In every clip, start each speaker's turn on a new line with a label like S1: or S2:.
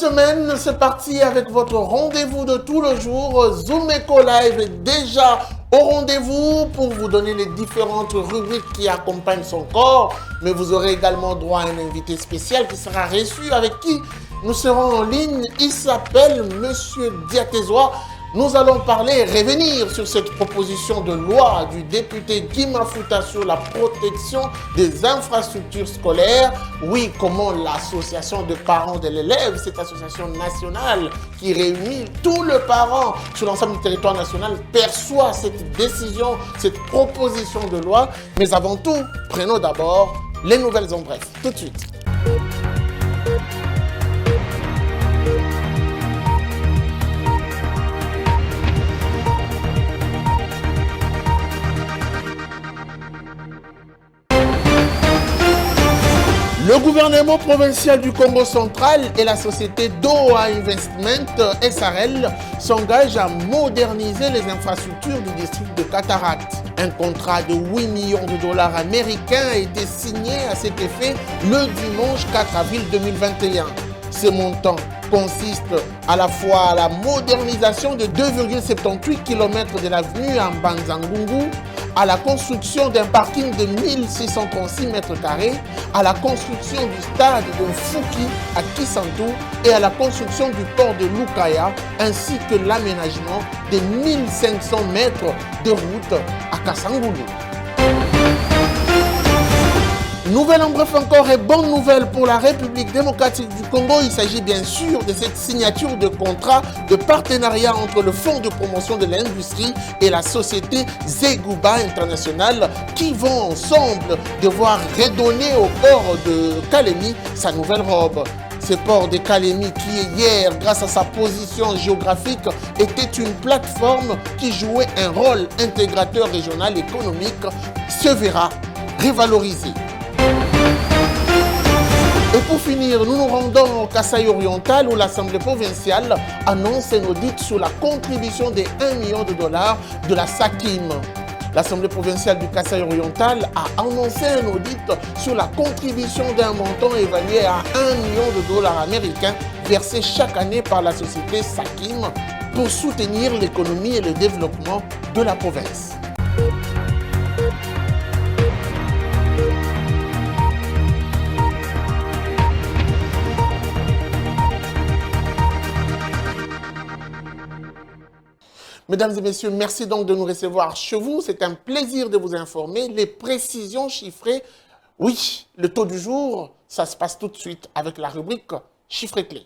S1: semaine, c'est parti avec votre rendez-vous de tout le jour. Zoom Eco Live est déjà au rendez-vous pour vous donner les différentes rubriques qui accompagnent son corps. Mais vous aurez également droit à un invité spécial qui sera reçu, avec qui nous serons en ligne. Il s'appelle Monsieur Diatézoa. Nous allons parler et revenir sur cette proposition de loi du député Guy Mafuta sur la protection des infrastructures scolaires. Oui, comment l'association de parents de l'élève, cette association nationale qui réunit tous les parents sur l'ensemble du territoire national, perçoit cette décision, cette proposition de loi. Mais avant tout, prenons d'abord les nouvelles en bref. Tout de suite. Le gouvernement provincial du Congo central et la société Doha Investment SRL s'engagent à moderniser les infrastructures du district de Cataract. Un contrat de 8 millions de dollars américains a été signé à cet effet le dimanche 4 avril 2021. Ce montant consiste à la fois à la modernisation de 2,78 km de l'avenue Mbanzangungu, à la construction d'un parking de 1636 m², à la construction du stade de Fouki à Kisantu et à la construction du port de Lukaya, ainsi que l'aménagement de 1500 mètres de route à Kasangulu. Nouvelle en bref encore et bonne nouvelle pour la République démocratique du Congo. Il s'agit bien sûr de cette signature de contrat de partenariat entre le Fonds de promotion de l'industrie et la société Zegouba International qui vont ensemble devoir redonner au port de Kalemi sa nouvelle robe. Ce port de Kalemi qui hier, grâce à sa position géographique, était une plateforme qui jouait un rôle intégrateur régional économique, se verra révalorisé. Et pour finir, nous nous rendons au Kasaï oriental où l'Assemblée provinciale annonce un audit sur la contribution des 1 million de dollars de la SACIM. L'Assemblée provinciale du Kasaï oriental a annoncé un audit sur la contribution d'un montant évalué à 1 million de dollars américains versés chaque année par la société SACIM pour soutenir l'économie et le développement de la province. Mesdames et messieurs, merci donc de nous recevoir chez vous. C'est un plaisir de vous informer. Les précisions chiffrées, oui, le taux du jour, ça se passe tout de suite avec la rubrique chiffres clés.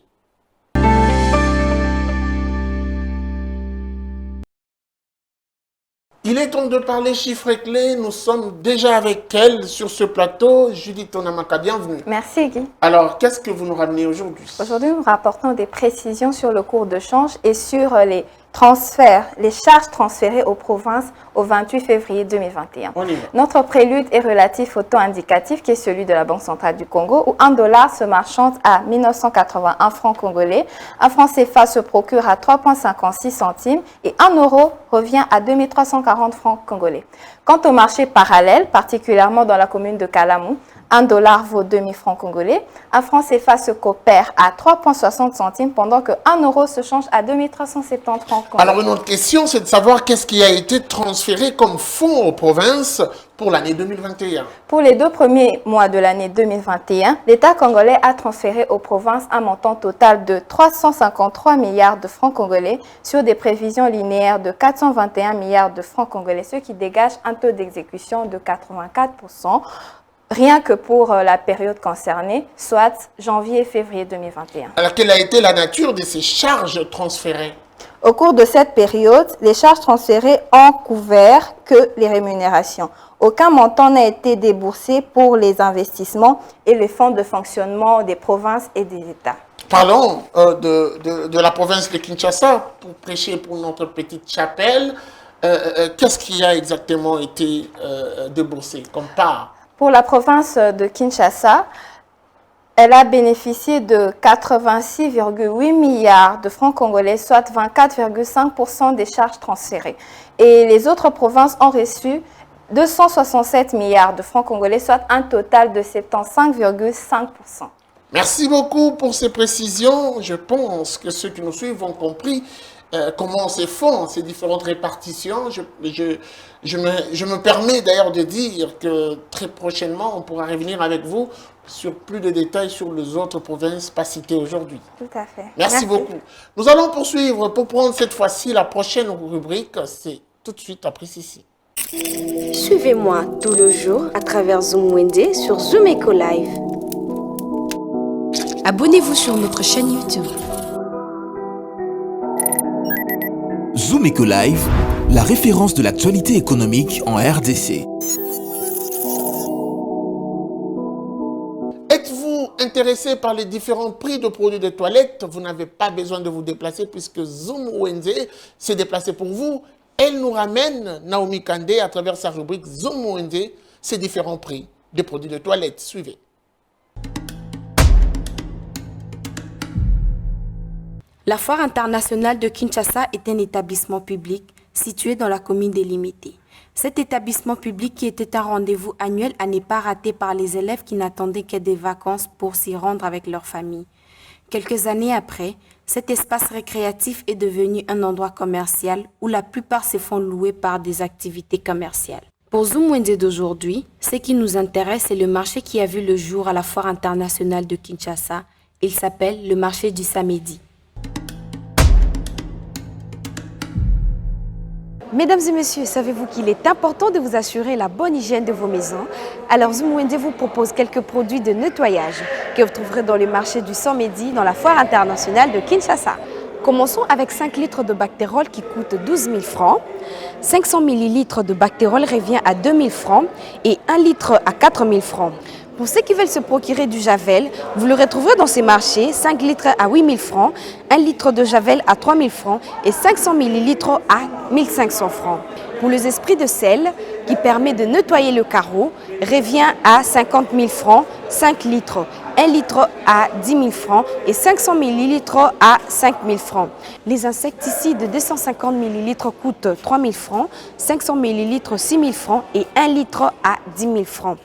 S1: Il est temps de parler chiffres clés. Nous sommes déjà avec elle sur ce plateau. Judith Onamaka, bienvenue.
S2: Merci Guy.
S1: Alors, qu'est-ce que vous nous ramenez aujourd'hui?
S2: Aujourd'hui, nous rapportons des précisions sur le cours de change et sur les transferts, les charges transférées aux provinces au 28 février 2021. Notre prélude est relatif au taux indicatif qui est celui de la Banque centrale du Congo où 1 dollar se marchande à 1981 francs congolais, un franc CFA se procure à 3,56 centimes et 1 euro revient à 2340 francs congolais. Quant au marché parallèle, particulièrement dans la commune de Kalamou, 1 dollar vaut 2000 francs congolais, un franc CFA se coopère à 3,60 centimes pendant que 1 euro se change à 2370 francs congolais.
S1: Alors une autre question, c'est de savoir qu'est-ce qui a été transféré comme fonds aux provinces pour l'année 2021.
S2: Pour les 2 premiers mois de l'année 2021, l'État congolais a transféré aux provinces un montant total de 353 milliards de francs congolais sur des prévisions linéaires de 421 milliards de francs congolais, ce qui dégage un taux d'exécution de 84%. Rien que pour la période concernée, soit janvier et février 2021.
S1: Alors, quelle a été la nature de ces charges transférées?
S2: Au cours de cette période, les charges transférées ont couvert que les rémunérations. Aucun montant n'a été déboursé pour les investissements et les fonds de fonctionnement des provinces et des États.
S1: Parlons de la province de Kinshasa pour prêcher pour notre petite chapelle. Qu'est-ce qui a exactement été déboursé comme part?
S2: Pour la province de Kinshasa, elle a bénéficié de 86,8 milliards de francs congolais, soit 24,5% des charges transférées. Et les autres provinces ont reçu 267 milliards de francs congolais, soit un total de 75,5%.
S1: Merci beaucoup pour ces précisions. Je pense que ceux qui nous suivent ont compris comment se font ces différentes répartitions. Je me permets d'ailleurs de dire que très prochainement, on pourra revenir avec vous sur plus de détails sur les autres provinces pas citées aujourd'hui.
S2: Tout à fait.
S1: Merci beaucoup. Nous allons poursuivre pour prendre cette fois-ci la prochaine rubrique. C'est tout de suite après ceci.
S3: Suivez-moi tout le jour à travers Zoom Wende sur Zoom Eco Live.
S4: Abonnez-vous sur notre chaîne YouTube.
S5: Zoom Eco Live, la référence de l'actualité économique en RDC.
S1: Êtes-vous intéressé par les différents prix de produits de toilette? Vous n'avez pas besoin de vous déplacer puisque Zoom Wende s'est déplacé pour vous. Elle nous ramène, Naomi Kandé, à travers sa rubrique Zoom Wende, ces différents prix de produits de toilette. Suivez.
S3: La Foire internationale de Kinshasa est un établissement public situé dans la commune délimitée. Cet établissement public qui était un rendez-vous annuel à ne pas rater par les élèves qui n'attendaient que des vacances pour s'y rendre avec leur famille. Quelques années après, cet espace récréatif est devenu un endroit commercial où la plupart se font louer par des activités commerciales. Pour Zoom Wende d'aujourd'hui, ce qui nous intéresse est le marché qui a vu le jour à la Foire internationale de Kinshasa. Il s'appelle le marché du samedi.
S6: Mesdames et messieurs, savez-vous qu'il est important de vous assurer la bonne hygiène de vos maisons? Alors Zoom Wende vous propose quelques produits de nettoyage que vous trouverez dans le marché du Samedi dans la Foire internationale de Kinshasa. Commençons avec 5 litres de Bactérol qui coûte 12 000 francs. 500 ml de Bactérol revient à 2 000 francs et 1 litre à 4 000 francs. Pour ceux qui veulent se procurer du Javel, vous le retrouverez dans ces marchés, 5 litres à 8 000 francs, 1 litre de Javel à 3 000 francs et 500 ml à 1 500 francs. Pour les esprits de sel, qui permet de nettoyer le carreau, revient à 50 000 francs, 5 litres, 1 litre à 10 000 francs et 500 ml à 5 000 francs. Les insecticides de 250 ml coûtent 3 000 francs, 500 ml 6 000 francs et 1 litre à 10 000 francs.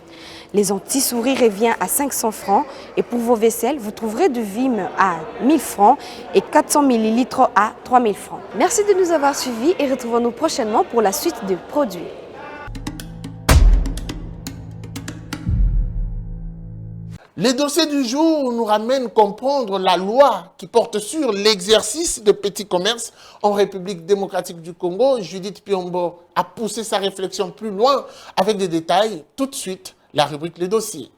S6: Les anti-souris revient à 500 francs et pour vos vaisselles, vous trouverez du Vim à 1000 francs et 400 ml à 3000 francs. Merci de nous avoir suivis et retrouvons-nous prochainement pour la suite des produits.
S1: Les dossiers du jour nous ramènent comprendre la loi qui porte sur l'exercice de petits commerces en République démocratique du Congo. Judith Piombo a poussé sa réflexion plus loin avec des détails. Tout de suite, la rubrique Les dossiers.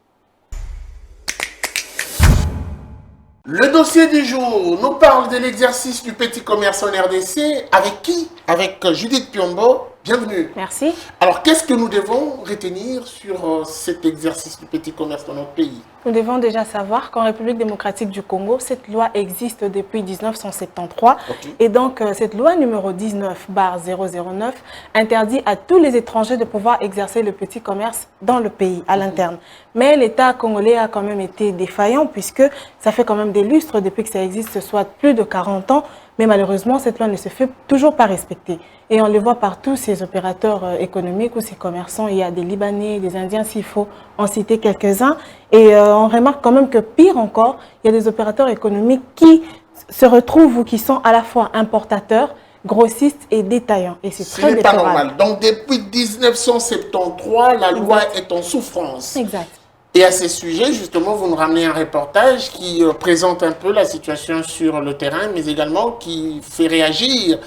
S1: Le dossier du jour nous parle de l'exercice du petit commerce en RDC. Avec qui? Avec Judith Piombo. Bienvenue.
S7: Merci.
S1: Alors, qu'est-ce que nous devons retenir sur cet exercice du petit commerce dans notre pays?
S7: Nous devons déjà savoir qu'en République démocratique du Congo, cette loi existe depuis 1973. Okay. Et donc, cette loi numéro 19/009 interdit à tous les étrangers de pouvoir exercer le petit commerce dans le pays, à l'interne. Mais l'État congolais a quand même été défaillant puisque ça fait quand même des lustres depuis que ça existe, soit plus de 40 ans. Mais malheureusement, cette loi ne se fait toujours pas respecter. Et on le voit partout, ces opérateurs économiques ou ces commerçants. Il y a des Libanais, des Indiens, s'il faut en citer quelques-uns. Et on remarque quand même que pire encore, il y a des opérateurs économiques qui se retrouvent ou qui sont à la fois importateurs, grossistes et détaillants. Et c'est très déplorable.
S1: Pas normal. Donc depuis 1973, la loi est en souffrance.
S7: Exact.
S1: Et à ces sujets, justement, vous nous ramenez un reportage qui présente un peu la situation sur le terrain, mais également qui fait réagir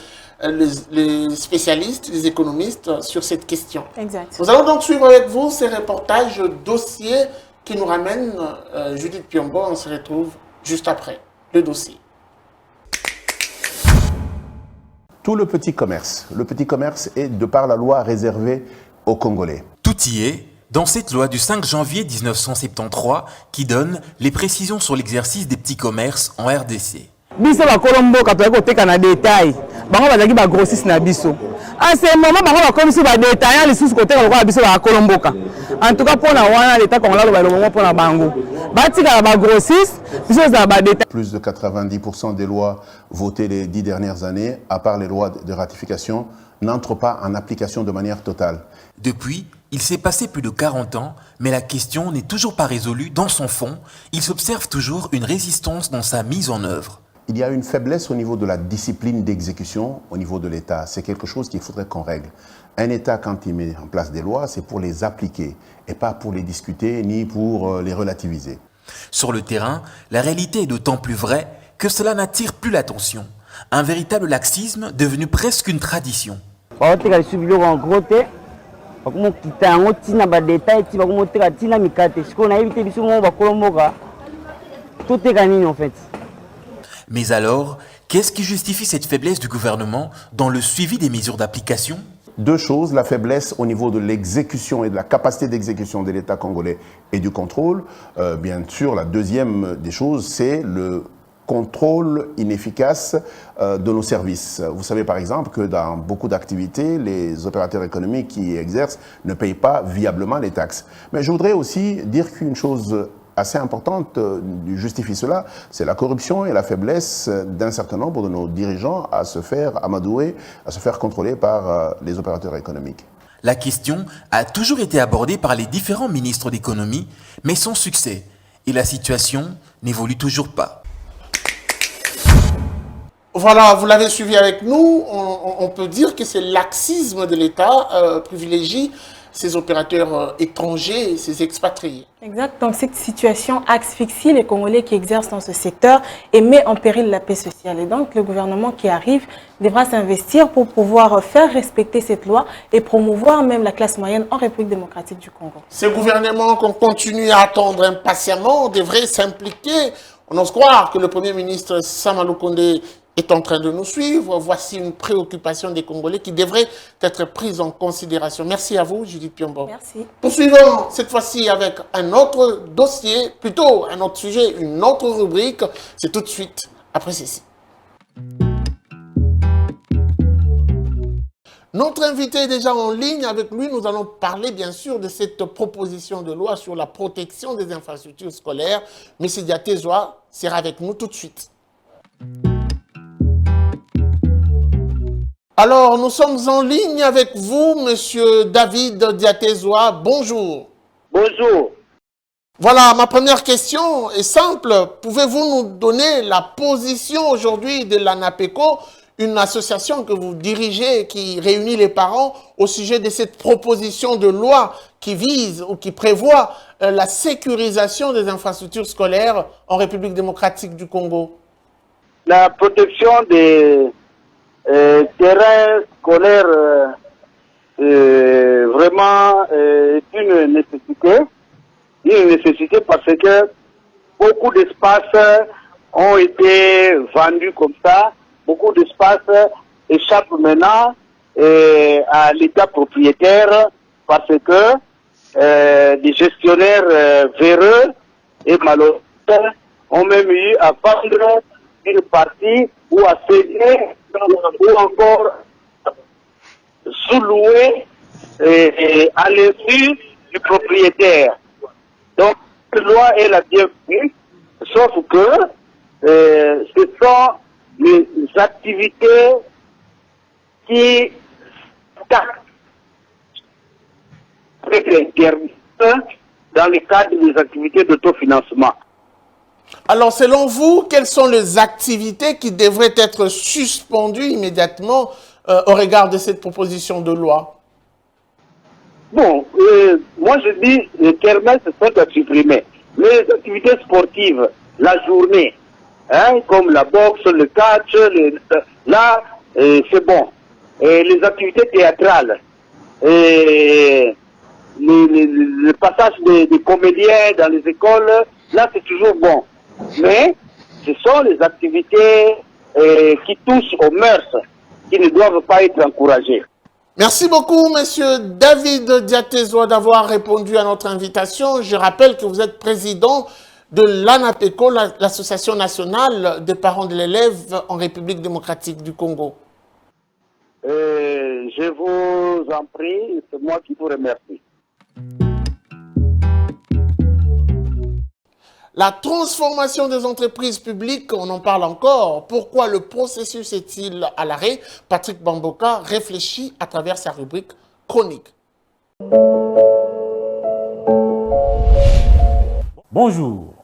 S1: les spécialistes, les économistes sur cette question.
S7: Exact.
S1: Nous allons donc suivre avec vous ces reportages dossiers qui nous ramènent Judith Piombo. On se retrouve juste après le dossier.
S8: Tout le petit commerce. Le petit commerce est, de par la loi, réservé aux Congolais.
S5: Tout y est dans cette loi du 5 janvier 1973 qui donne les précisions sur l'exercice des petits commerces en RDC.
S9: Biso ba kolomboka to ekoteka na détail. Bango bazaki ba grossiste na biso. En ce moment bango ba komisi ba détaillant les sous côté ko biso ba kolomboka. En tout cas pour la wana l'état congolais lo ba lo pour na bango. Batika ba grossiste biso za ba détail.
S8: Plus de 90% des lois votées les 10 dernières années, à part les lois de ratification, n'entre pas en application de manière totale.
S5: Depuis, il s'est passé plus de 40 ans, mais la question n'est toujours pas résolue dans son fond. Il s'observe toujours une résistance dans sa mise en œuvre.
S8: Il y a une faiblesse au niveau de la discipline d'exécution au niveau de l'État. C'est quelque chose qu'il faudrait qu'on règle. Un État, quand il met en place des lois, c'est pour les appliquer et pas pour les discuter ni pour les relativiser.
S5: Sur le terrain, la réalité est d'autant plus vraie que cela n'attire plus l'attention. Un véritable laxisme devenu presque une tradition. Mais alors, qu'est-ce qui justifie cette faiblesse du gouvernement dans le suivi des mesures d'application?
S8: Deux choses, la faiblesse au niveau de l'exécution et de la capacité d'exécution de l'État congolais et du contrôle. Bien sûr, la deuxième des choses, c'est le contrôle inefficace de nos services. Vous savez par exemple que dans beaucoup d'activités, les opérateurs économiques qui exercent ne payent pas viablement les taxes. Mais je voudrais aussi dire qu'une chose assez importante justifie cela, c'est la corruption et la faiblesse d'un certain nombre de nos dirigeants à se faire amadouer, à se faire contrôler par les opérateurs économiques.
S5: La question a toujours été abordée par les différents ministres d'économie, mais sans succès. Et la situation n'évolue toujours pas.
S1: Voilà, vous l'avez suivi avec nous. On peut dire que c'est le laxisme de l'État privilégie ces opérateurs étrangers et ces expatriés.
S7: Exact. Donc, cette situation asphyxie les Congolais qui exercent dans ce secteur et met en péril la paix sociale. Et donc, le gouvernement qui arrive devra s'investir pour pouvoir faire respecter cette loi et promouvoir même la classe moyenne en République démocratique du Congo.
S1: Ce gouvernement qu'on continue à attendre impatiemment devrait s'impliquer. On ose croire que le Premier ministre Sama Lukonde est en train de nous suivre. Voici une préoccupation des Congolais qui devrait être prise en considération. Merci à vous, Judith Piombo.
S7: Merci.
S1: Poursuivons cette fois-ci avec un autre dossier, plutôt un autre sujet, une autre rubrique. C'est tout de suite après ceci. Notre invité est déjà en ligne. Avec lui, nous allons parler bien sûr de cette proposition de loi sur la protection des infrastructures scolaires. M. Diatezoa sera avec nous tout de suite. Alors, nous sommes en ligne avec vous, Monsieur David Diatezoa. Bonjour.
S10: Bonjour.
S1: Voilà, ma première question est simple. Pouvez-vous nous donner la position aujourd'hui de l'ANAPECO, une association que vous dirigez qui réunit les parents au sujet de cette proposition de loi qui vise ou qui prévoit la sécurisation des infrastructures scolaires en République démocratique du Congo?
S10: La protection des terrains scolaires vraiment est une nécessité. Une nécessité parce que beaucoup d'espaces ont été vendus comme ça. Beaucoup d'espaces échappent maintenant à l'État propriétaire parce que des gestionnaires véreux et malheureux ont même eu à vendre une partie ou à céder ou encore sous-louer à l'insu du propriétaire. Donc, la loi est la bienvenue, sauf que ce sont les activités qui dans le cadre des activités d'autofinancement.
S1: Alors, selon vous, quelles sont les activités qui devraient être suspendues immédiatement au regard de cette proposition de loi?
S10: Bon, moi je dis les kermesses sont à supprimer. Les activités sportives, la journée, hein, comme la boxe, le catch, là, c'est bon. Et les activités théâtrales, et le passage des comédiens dans les écoles, là c'est toujours bon. Mais ce sont les activités qui touchent aux mœurs, qui ne doivent pas être encouragées.
S1: Merci beaucoup, Monsieur David Diatezoa, d'avoir répondu à notre invitation. Je rappelle que vous êtes président de l'ANAPECO, l'Association nationale des parents de l'élève en République démocratique du Congo.
S10: Je vous en prie, c'est moi qui vous remercie.
S1: La transformation des entreprises publiques, on en parle encore. Pourquoi le processus est-il à l'arrêt? Patrick Bamboka réfléchit à travers sa rubrique chronique.
S11: Bonjour.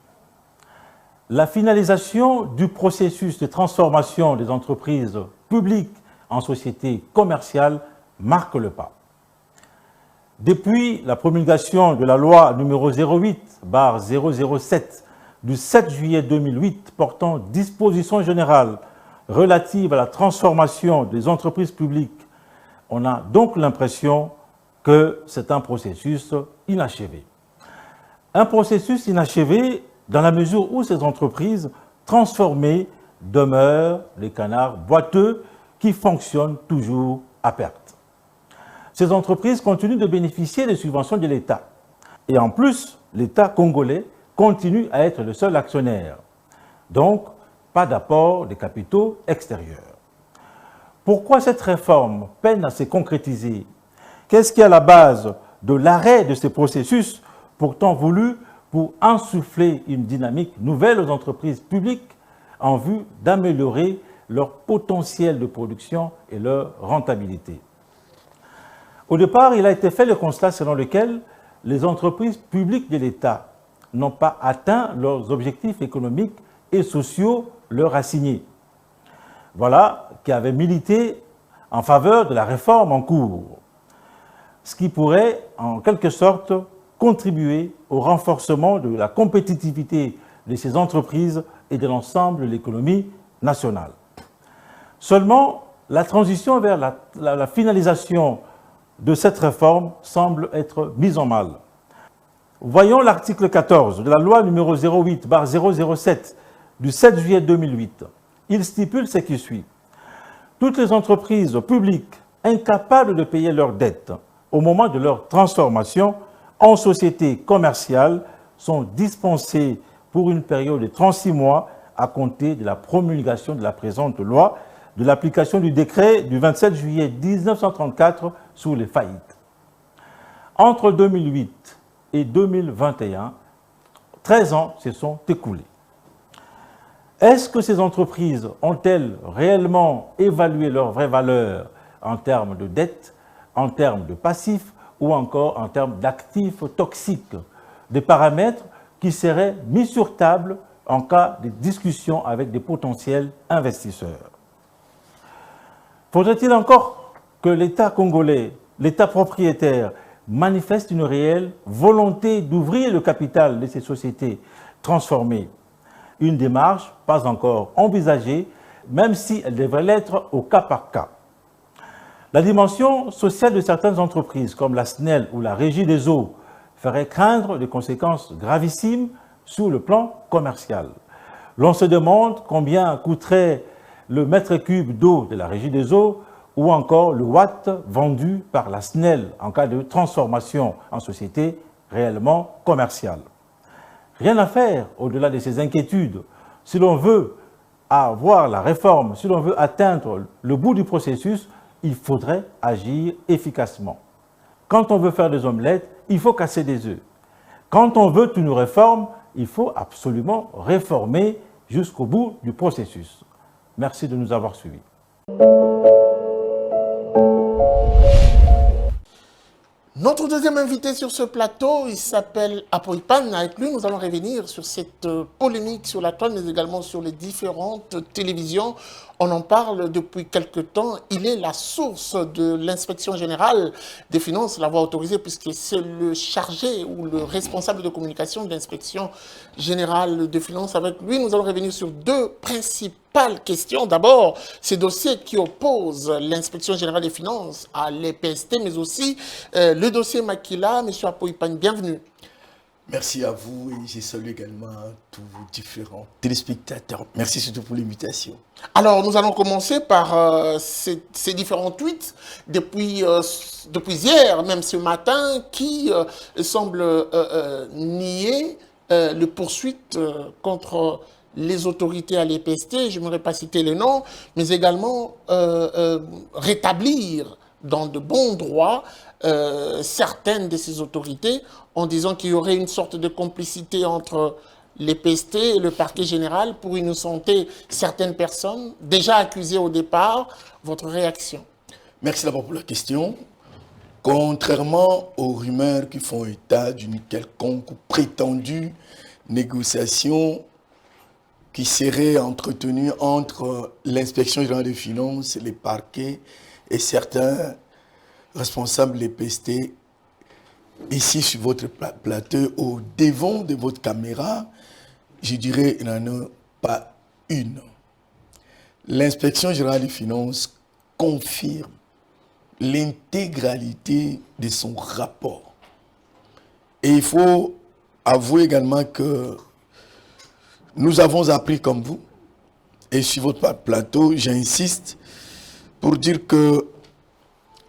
S11: La finalisation du processus de transformation des entreprises publiques en sociétés commerciales marque le pas. Depuis la promulgation de la loi numéro 08/007 du 7 juillet 2008 portant dispositions générales relatives à la transformation des entreprises publiques, on a donc l'impression que c'est un processus inachevé. Un processus inachevé dans la mesure où ces entreprises transformées demeurent les canards boiteux qui fonctionnent toujours à perte. Ces entreprises continuent de bénéficier des subventions de l'État. Et en plus, l'État congolais continue à être le seul actionnaire. Donc, pas d'apport des capitaux extérieurs. Pourquoi cette réforme peine à se concrétiser? Qu'est-ce qui est à la base de l'arrêt de ces processus pourtant voulus pour insuffler une dynamique nouvelle aux entreprises publiques en vue d'améliorer leur potentiel de production et leur rentabilité? Au départ, il a été fait le constat selon lequel les entreprises publiques de l'État n'ont pas atteint leurs objectifs économiques et sociaux leur assignés. Voilà qui avait milité en faveur de la réforme en cours, ce qui pourrait en quelque sorte contribuer au renforcement de la compétitivité de ces entreprises et de l'ensemble de l'économie nationale. Seulement, la transition vers la finalisation de cette réforme semble être mise en mal. Voyons l'article 14 de la loi numéro 08/007 du 7 juillet 2008. Il stipule ce qui suit. Toutes les entreprises publiques incapables de payer leurs dettes au moment de leur transformation en société commerciale sont dispensées pour une période de 36 mois à compter de la promulgation de la présente loi, de l'application du décret du 27 juillet 1934 sur les faillites. Entre 2008 et 2021, 13 ans se sont écoulés. Est-ce que ces entreprises ont-elles réellement évalué leur vraie valeur en termes de dettes, en termes de passifs ou encore en termes d'actifs toxiques, des paramètres qui seraient mis sur table en cas de discussion avec des potentiels investisseurs? Faudrait-il encore que l'État congolais, l'État propriétaire, manifeste une réelle volonté d'ouvrir le capital de ces sociétés transformées? Une démarche pas encore envisagée, même si elle devrait l'être au cas par cas. La dimension sociale de certaines entreprises, comme la SNEL ou la Régie des eaux, ferait craindre des conséquences gravissimes sur le plan commercial. L'on se demande combien coûterait le mètre cube d'eau de la Régie des eaux ou encore le watt vendu par la SNEL en cas de transformation en société réellement commerciale. Rien à faire au-delà de ces inquiétudes. Si l'on veut avoir la réforme, si l'on veut atteindre le bout du processus, il faudrait agir efficacement. Quand on veut faire des omelettes, il faut casser des œufs. Quand on veut une réforme, il faut absolument réformer jusqu'au bout du processus. Merci de nous avoir suivis.
S1: Notre deuxième invité sur ce plateau, il s'appelle Apoipan. Avec lui, nous allons revenir sur cette polémique sur la toile, mais également sur les différentes télévisions. On en parle depuis quelque temps. Il est la source de l'inspection générale des finances, l'avoir autorisé, puisque c'est le chargé ou le responsable de communication de l'inspection générale des finances. Avec lui, nous allons revenir sur deux principales questions. D'abord, ces dossiers qui opposent l'inspection générale des finances à l'EPST, mais aussi le dossier Makila. Monsieur Apoipan, bienvenue.
S12: Merci à vous et je salue également tous vos différents téléspectateurs. Merci surtout pour l'invitation.
S1: Alors, nous allons commencer par ces différents tweets depuis hier, même ce matin, qui semblent nier les poursuites contre les autorités à l'EPST. Je n'aimerais pas citer les noms, mais également rétablir dans de bons droits certaines de ces autorités en disant qu'il y aurait une sorte de complicité entre les PST et le parquet général pour innocenter certaines personnes déjà accusées au départ. Votre réaction?
S12: Merci d'abord pour la question. Contrairement aux rumeurs qui font état d'une quelconque ou prétendue négociation qui serait entretenue entre l'inspection générale des finances, les parquets et certains responsables des PST, ici sur votre plateau, au devant de votre caméra, je dirais qu'il n'y en a pas une. L'inspection générale des finances confirme l'intégralité de son rapport. Et il faut avouer également que nous avons appris comme vous, et sur votre plateau, j'insiste pour dire que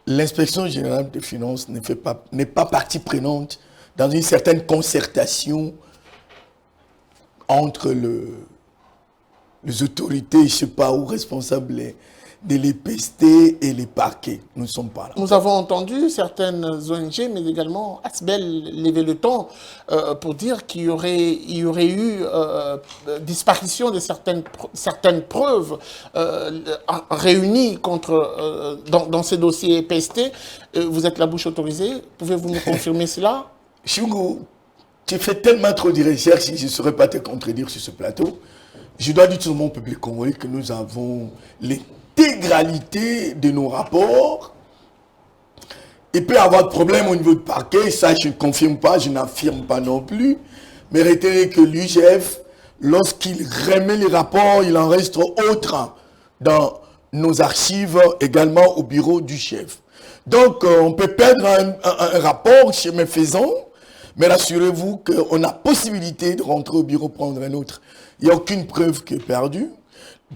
S12: l'inspection générale des finances n'est pas partie prenante dans une certaine concertation entre les autorités, je ne sais pas où, responsables de l'EPST et les parquets. Nous ne sommes pas là.
S1: Nous avons entendu certaines ONG, mais également Asbel lever le ton pour dire qu'il y aurait eu disparition de certaines preuves réunies dans ces dossiers EPST. Vous êtes la bouche autorisée. Pouvez-vous nous confirmer cela?
S12: Chungo, tu fais tellement trop de recherches, je ne saurais pas te contredire sur ce plateau. Je dois dire tout le monde public congolais que nous avons l'intégralité de nos rapports. Il peut y avoir de problèmes au niveau du parquet, ça je ne confirme pas, je n'affirme pas non plus. Mais retenez que l'UGF, lorsqu'il remet les rapports, il en reste autre dans nos archives, également au bureau du chef. Donc on peut perdre un rapport chez mes faisans, mais rassurez-vous qu'on a possibilité de rentrer au bureau prendre un autre. Il n'y a aucune preuve qui est perdue.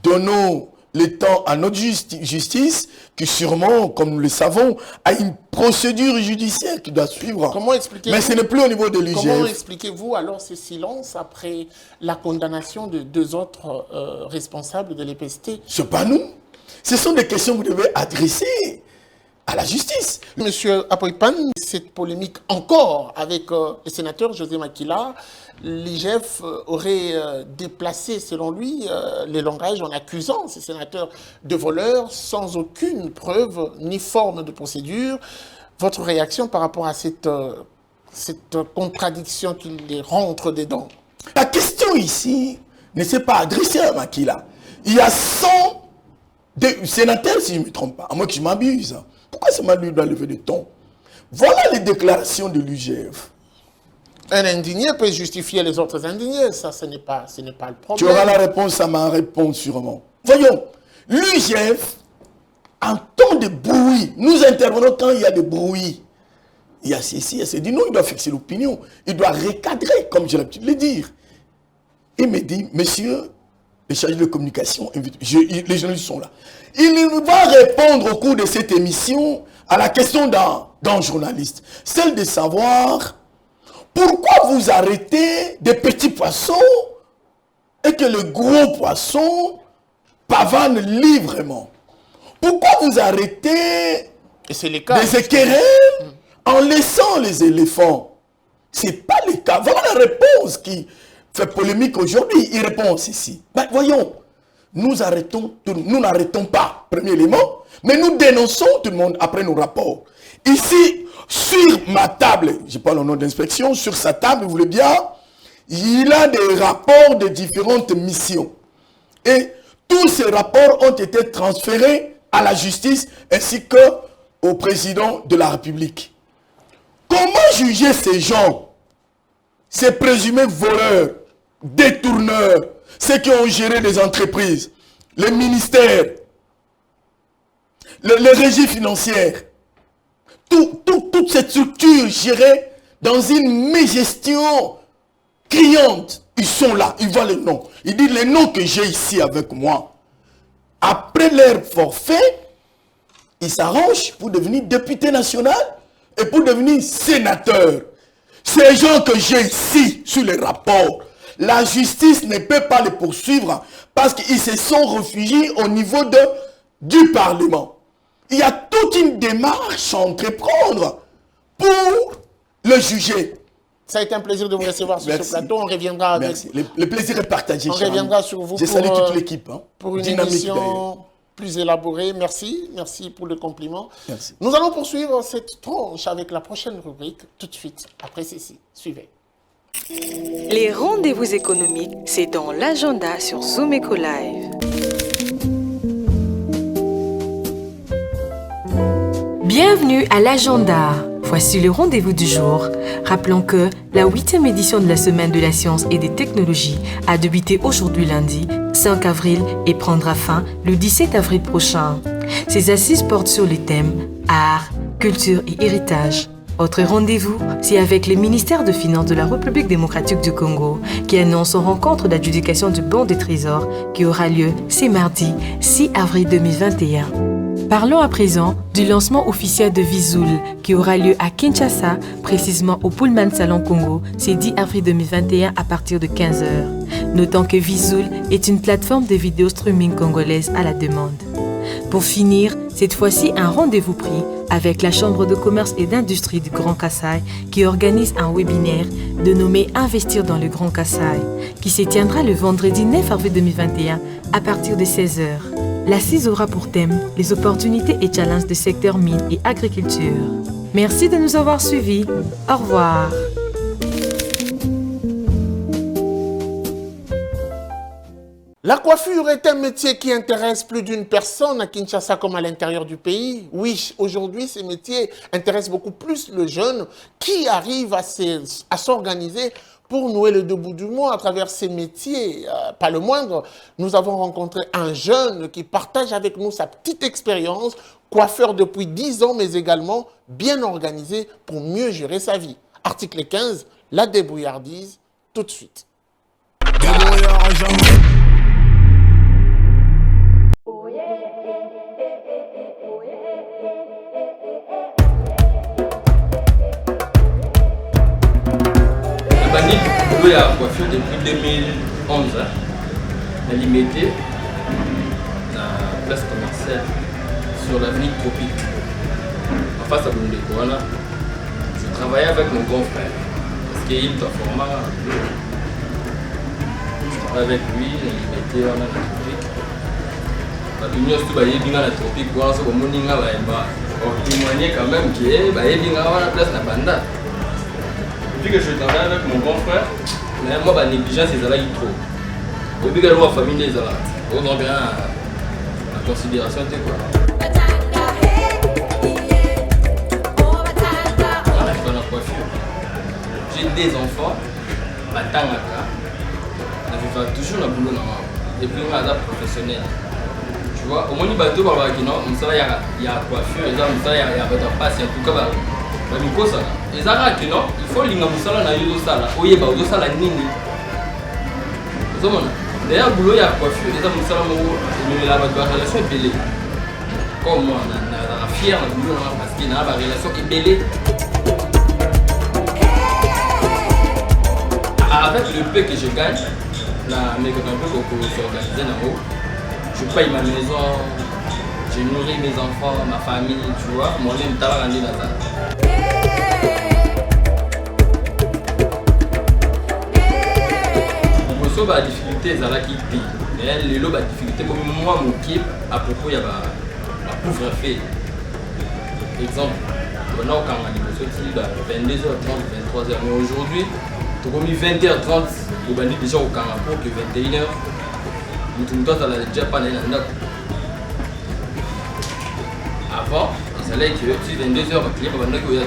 S12: Donnons le temps à notre justice, qui sûrement, comme nous le savons, a une procédure judiciaire qui doit suivre.
S1: Comment expliquez-vous?
S12: Mais ce n'est plus au niveau de l'IGF.
S1: Comment expliquez-vous alors ce silence après la condamnation de 2 autres responsables de l'EPST?
S12: Ce n'est pas nous. Ce sont des questions que vous devez adresser à la justice.
S1: Monsieur Apoipan, cette polémique encore avec le sénateur José Makila, l'IGF aurait déplacé, selon lui, les langages en accusant ces sénateurs de voleurs sans aucune preuve ni forme de procédure. Votre réaction par rapport à cette contradiction qui les rentre dedans?
S12: La question ici ne s'est pas adressée à Makila. Il y a 100 sénateurs, si je ne me trompe pas, à moins que je m'abuse. Pourquoi seulement lui doit lever le ton? Voilà les déclarations de l'UGF.
S1: Un indigné peut justifier les autres indignés, ça ce n'est pas le problème.
S12: Tu auras la réponse à ma réponse sûrement. Voyons, l'UGF, en temps de bruit, nous intervenons quand il y a des bruits. Il y a ceci, il y a ceci. Non, il doit fixer l'opinion. Il doit recadrer, comme j'ai l'habitude de le dire. Il me dit, monsieur, les chargés de communication, les journalistes sont là. Il va répondre au cours de cette émission à la question d'un journaliste. Celle de savoir pourquoi vous arrêtez des petits poissons et que le gros poisson pavane librement. Pourquoi vous arrêtez des équerrins en laissant les éléphants? Ce n'est pas le cas. Voilà la réponse qui fait polémique aujourd'hui. Il répond ceci. Ben, voyons, nous n'arrêtons pas, premier élément, mais nous dénonçons tout le monde après nos rapports. Ici, sur ma table, je parle au nom d'inspection, sur sa table, vous voulez bien, il a des rapports de différentes missions. Et tous ces rapports ont été transférés à la justice ainsi qu'au président de la République. Comment juger ces gens, ces présumés voleurs, détourneurs, ceux qui ont géré les entreprises, les ministères, les régies financières, toute cette structure gérée dans une mégestion criante? Ils sont là, ils voient les noms. Ils disent les noms que j'ai ici avec moi. Après leur forfait, ils s'arrangent pour devenir député national et pour devenir sénateur. Ces gens que j'ai ici sur les rapports, la justice ne peut pas les poursuivre parce qu'ils se sont réfugiés au niveau du Parlement. Il y a toute une démarche à entreprendre pour le juger.
S1: Ça a été un plaisir de vous recevoir sur ce plateau. On reviendra avec...
S12: Merci. Le plaisir est partagé.
S1: On reviendra sur vous.
S12: J'ai salué toute l'équipe. Hein.
S1: Pour une émission plus élaborée. Merci. Merci pour le compliment.
S12: Merci.
S1: Nous allons poursuivre cette tranche avec la prochaine rubrique tout de suite après ceci. Suivez.
S13: Les rendez-vous économiques, c'est dans l'agenda sur Zoom Eco Live.
S4: Bienvenue à l'agenda. Voici le rendez-vous du jour. Rappelons que la 8e édition de la Semaine de la Science et des Technologies a débuté aujourd'hui lundi, 5 avril, et prendra fin le 17 avril prochain. Ces assises portent sur les thèmes art, culture et héritage. Autre rendez-vous, c'est avec le ministère de Finances de la République démocratique du Congo qui annonce en rencontre d'adjudication du bon des trésors qui aura lieu ce mardi 6 avril 2021. Parlons à présent du lancement officiel de Vizoul qui aura lieu à Kinshasa, précisément au Pullman Salon Congo, ce 10 avril 2021 à partir de 15h. Notons que Vizoul est une plateforme de vidéo streaming congolaise à la demande. Pour finir, cette fois-ci un rendez-vous pris avec la Chambre de commerce et d'industrie du Grand Kassai qui organise un webinaire dénommé Investir dans le Grand Kassai qui se tiendra le vendredi 9 avril 2021 à partir de 16h. L'assise aura pour thème les opportunités et challenges du secteur mine et agriculture. Merci de nous avoir suivis. Au revoir.
S1: La coiffure est un métier qui intéresse plus d'une personne à Kinshasa comme à l'intérieur du pays. Oui, aujourd'hui, ces métiers intéressent beaucoup plus le jeune qui arrive à s'organiser pour nouer le debout du mois à travers ces métiers. Pas le moindre, nous avons rencontré un jeune qui partage avec nous sa petite expérience, coiffeur depuis 10 ans, mais également bien organisé pour mieux gérer sa vie. Article 15, la débrouillardise, tout de suite.
S14: Je suis à la coiffure depuis 2011, à Limité, la place commerciale, sur l'avenue Tropique, en face à Bundeko. Je travaillais avec mon grand frère, parce qu'il est en format. Je travaillais avec lui, à Limité, à la Tropique. L'union est à la Tropique, on témoignait quand même qu'il y a la place de Banda. Depuis que je travaille avec mon grand frère, mais moi, la négligence, c'est là trop. Depuis que la famille est là, on a bien la considération de quoi. On a fait la coiffure. J'ai des enfants, à Tangaka, je fais toujours le boulot normal. Et puis, on a un professionnel. Tu vois, au moins, il y a un bateau, il y a la coiffure, il y a un patient, en tout cas. Il faut linga musala na yo sala oyeba o sala nini d'ailleurs boulot ya coiffure les musala mo la relation est belle comme moi na fier na boulot parce qu'il na ba relation est belle avec le peu que je gagne na mais quand on peut s'organiser na haut je paye ma maison je nourris mes enfants ma famille tu vois moi même tala randi na ça. La difficulté c'est là qui paye. Mais la difficulté comme moi mon équipe à propos il y a la pauvre fait. Exemple, on a quand on a 22h30, 23h. Mais aujourd'hui, tu as mis 20h30, tu as déjà au camp pour que 21h. Nous sommes déjà pas dans la avant, il fallait que tu 22h, tu as toujours.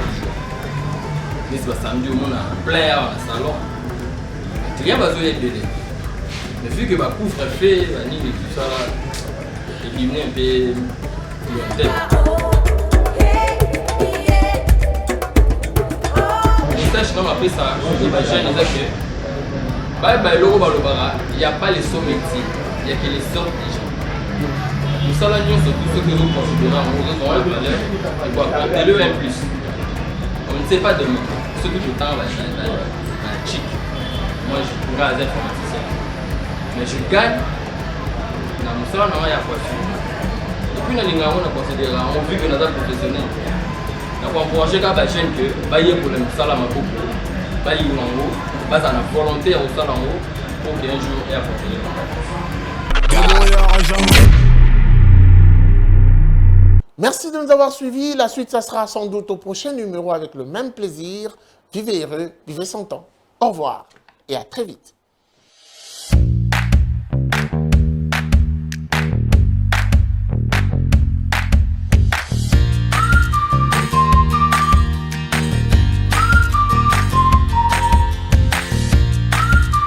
S14: Mais c'est samedi au monde en plein air dans le salon. Il y a besoin d'être belé. Mais vu que ma pauvre fait, et tout ça, éliminer un peu le thème. Les sages, comme après ça, les jeunes disent que il n'y a pas les sauts métiers, il n'y a que les sortes des gens. Nous sommes tous ceux que nous considérons en la valeur, il faut apporter le 1+. On ne sait pas demain. Ce que je tends la chic. Moi, je suis un informaticien. Mais je gagne dans mon salon, il y a coiffure. Et puis, on a considéré, on vu que nous sommes professionnels. Donc, on encourage les jeunes que pour le salon, base à la volonté au salon pour qu'un jour ait apporté le
S1: Merci de nous avoir suivis. La suite, ça sera sans doute au prochain numéro avec le même plaisir. Vivez heureux, vivez sans temps. Au revoir et à très vite.